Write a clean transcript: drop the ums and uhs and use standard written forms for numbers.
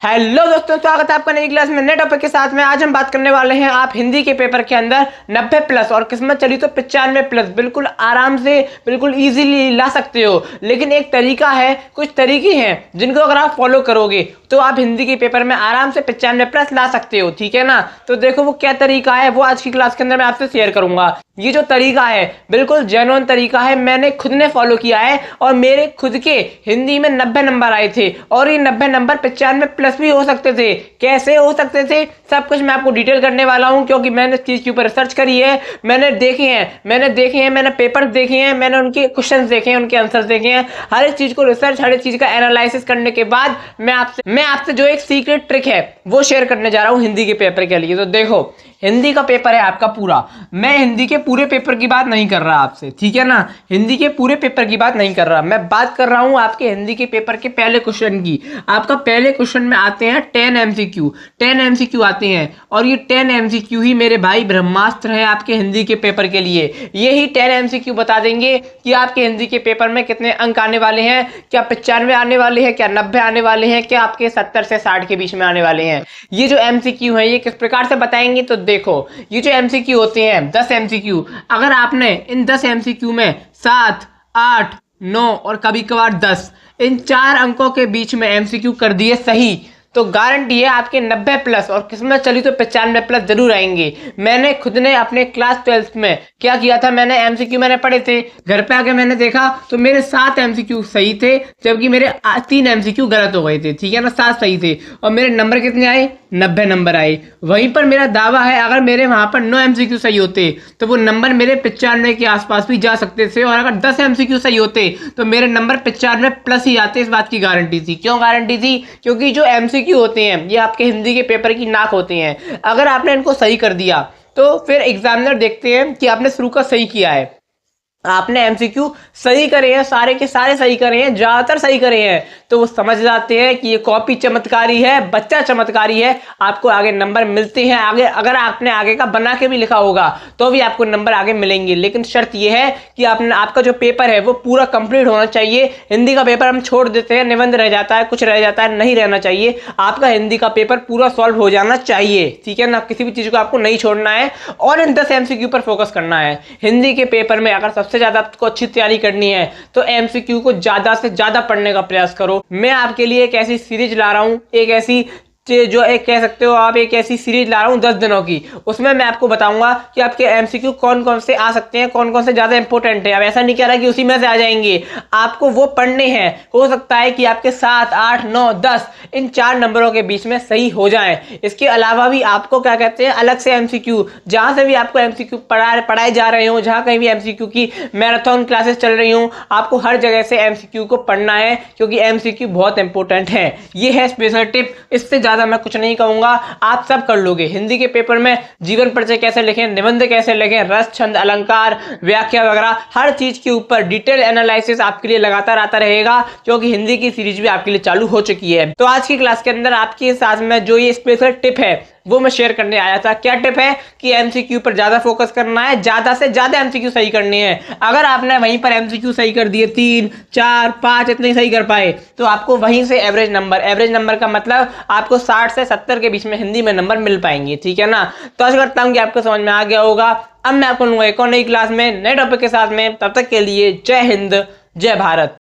Hello दोस्तों, स्वागत है आपका नई क्लास में नए टॉपिक के साथ में। आज हम बात करने वाले हैं आप हिंदी के पेपर के अंदर 90 प्लस और किस्मत चली तो 95 प्लस बिल्कुल आराम से बिल्कुल इजीली ला सकते हो। लेकिन एक तरीका है, कुछ तरीके हैं जिनको अगर आप फॉलो करोगे तो आप हिंदी के पेपर में आराम से 95 प्लस ला सकते हो, ठीक है ना। तो देखो वो क्या तरीका है, वो आज की क्लास के अंदर मैं आपसे शेयर करूंगा। ये जो तरीका है बिल्कुल जेन्युइन तरीका है, मैंने खुद ने फॉलो किया है और मेरे खुद के हिंदी में 90 नंबर आए थे और ये 90 नंबर 95 प्लस भी हो सकते थे। कैसे हो सकते थे सब कुछ मैं आपको डिटेल करने वाला हूं, क्योंकि मैंने इस चीज के ऊपर रिसर्च करी है, मैंने पेपर्स देखे हैं, मैंने उनके क्वेश्चंस देखे हैं, उनके आंसर्स देखे हैं। हर एक चीज को रिसर्च, हर एक चीज का एनालिसिस करने के बाद मैं आपसे जो एक सीक्रेट ट्रिक है वो शेयर करने जा रहा हूं हिंदी के पेपर के लिए। तो देखो, हिंदी का पेपर है आपका पूरा, मैं हिंदी के पूरे पेपर की बात नहीं कर रहा आपसे, ठीक है ना। हिंदी के पूरे पेपर की बात नहीं कर रहा, मैं बात कर रहा हूं आपके हिंदी के पेपर के पहले क्वेश्चन की। आपका पहले क्वेश्चन में आते हैं 10 एमसीक्यू आते हैं और ये 10 एमसीक्यू ही मेरे भाई ब्रह्मास्त्र है आपके हिंदी के पेपर के लिए। यही 10 एमसीक्यू बता देंगे कि आपके हिंदी के पेपर में कितने अंक आने वाले हैं, क्या 95 आने वाले हैं, क्या 90 आने वाले हैं, क्या आपके 70 से 60 के बीच में आने वाले हैं। ये जो एमसीक्यू है ये किस प्रकार से बताएंगे, तो देखो ये जो एमसीक्यू होते हैं 10 एमसीक्यू, अगर आपने इन 10 एमसीक्यू में 7, 8, 9 और कभी कभार 10 इन 4 अंकों के बीच में एमसीक्यू कर दिए सही, तो गारंटी है आपके 90 प्लस और किस्मत चली तो 95 प्लस जरूर आएंगे। मैंने खुद ने अपने क्लास 12th में क्या किया था, मैंने एमसीक्यू मैंने पढ़े थे, घर पे आके मैंने देखा तो मेरे 7 एमसीक्यू सही थे, जबकि मेरे 3 एमसीक्यू गलत हो गए थे, ठीक है ना। 7 सही थे और मेरे नंबर कितने आए, 90 नंबर आए। वहीं पर मेरा दावा है अगर मेरे वहां पर 9 एमसीक्यू सही होते तो वो नंबर मेरे 95 के आसपास भी जा सकते थे, और अगर 10 एमसीक्यू सही होते तो मेरे नंबर 95 प्लस ही आते। इस बात की गारंटी थी। क्यों गारंटी थी, क्योंकि जो एमसीक्यू होते हैं ये आपके हिंदी के पेपर की नाक होते हैं। अगर आपने इनको सही कर दिया तो फिर एग्जामिनर देखते हैं कि आपने शुरू का सही किया है, आपने एमसीक्यू सही करे हैं, सारे के सारे सही करे हैं, ज्यादातर सही करे हैं, तो वो समझ जाते हैं कि ये कॉपी चमत्कारी है, बच्चा चमत्कारी है, आपको आगे नंबर मिलते हैं। आगे अगर आपने आगे का बना के भी लिखा होगा तो भी आपको नंबर आगे मिलेंगे। लेकिन शर्त ये है कि आपका जो पेपर है वो पूरा कंप्लीट होना चाहिए। हिंदी का पेपर हम छोड़ देते हैं, निबंध रह जाता है, कुछ रह जाता है, नहीं रहना चाहिए। आपका हिंदी का पेपर पूरा सॉल्व हो जाना चाहिए, ठीक है ना। किसी भी चीज को आपको नहीं छोड़ना है और इन 10 एमसीक्यू पर फोकस करना है। हिंदी के पेपर में अगर सबसे ज्यादा आपको अच्छी तैयारी करनी है तो एमसीक्यू को ज्यादा से ज्यादा पढ़ने का प्रयास करो। मैं आपके लिए एक ऐसी सीरीज ला रहा हूं, एक ऐसी जो एक कह सकते हो आप, एक ऐसी सीरीज ला रहा हूं 10 दिनों की। उसमें मैं आपको बताऊंगा कि आपके एमसीक्यू कौन कौन से आ सकते हैं, कौन कौन से ज्यादा इंपॉर्टेंट है। अब ऐसा नहीं कह रहा कि उसी में से आ जाएंगे, आपको वो पढ़ने हैं। हो सकता है कि आपके 7, 8, 9, 10 इन 4 नंबरों के बीच में सही हो जाए। इसके अलावा भी आपको क्या कहते हैं, अलग से एमसीक्यू, जहां से भी आपको एमसीक्यू पढ़ाए जा रहे हो, जहां कहीं भी एमसीक्यू की मैराथन क्लासेस चल रही हूँ, आपको हर जगह से एमसीक्यू को पढ़ना है, क्योंकि एमसीक्यू बहुत इंपॉर्टेंट है। ये है स्पेशल टिप, इससे ज्यादा मैं कुछ नहीं कहूंगा, आप सब कर लोगे। हिंदी के पेपर में जीवन परिचय कैसे लिखें, निबंध कैसे लिखें, रस, छंद, अलंकार, व्याख्या वगैरह हर चीज के ऊपर डिटेल एनालिसिस आपके लिए लगातार आता रहेगा, क्योंकि हिंदी की सीरीज भी आपके लिए चालू हो चुकी है। तो आज की क्लास के अंदर आपके साथ में जो ये स्पेशल टिप है वो मैं शेयर करने आया था। क्या टिप है कि एमसीक्यू पर ज्यादा फोकस करना है, ज्यादा से ज्यादा एमसीक्यू सही करने हैं। अगर आपने वहीं पर एमसीक्यू सही कर दिए 3, 4, 5 इतने सही कर पाए तो आपको वहीं से एवरेज नंबर का मतलब आपको 60 से 70 के बीच में हिंदी में नंबर मिल पाएंगे, ठीक है ना। तो आशा करता हूं कि आपको समझ में आ गया होगा। अब मैं आपको लूंगा एक और नई क्लास में नए टॉपिक के साथ में, तब तक के लिए जय हिंद, जय भारत।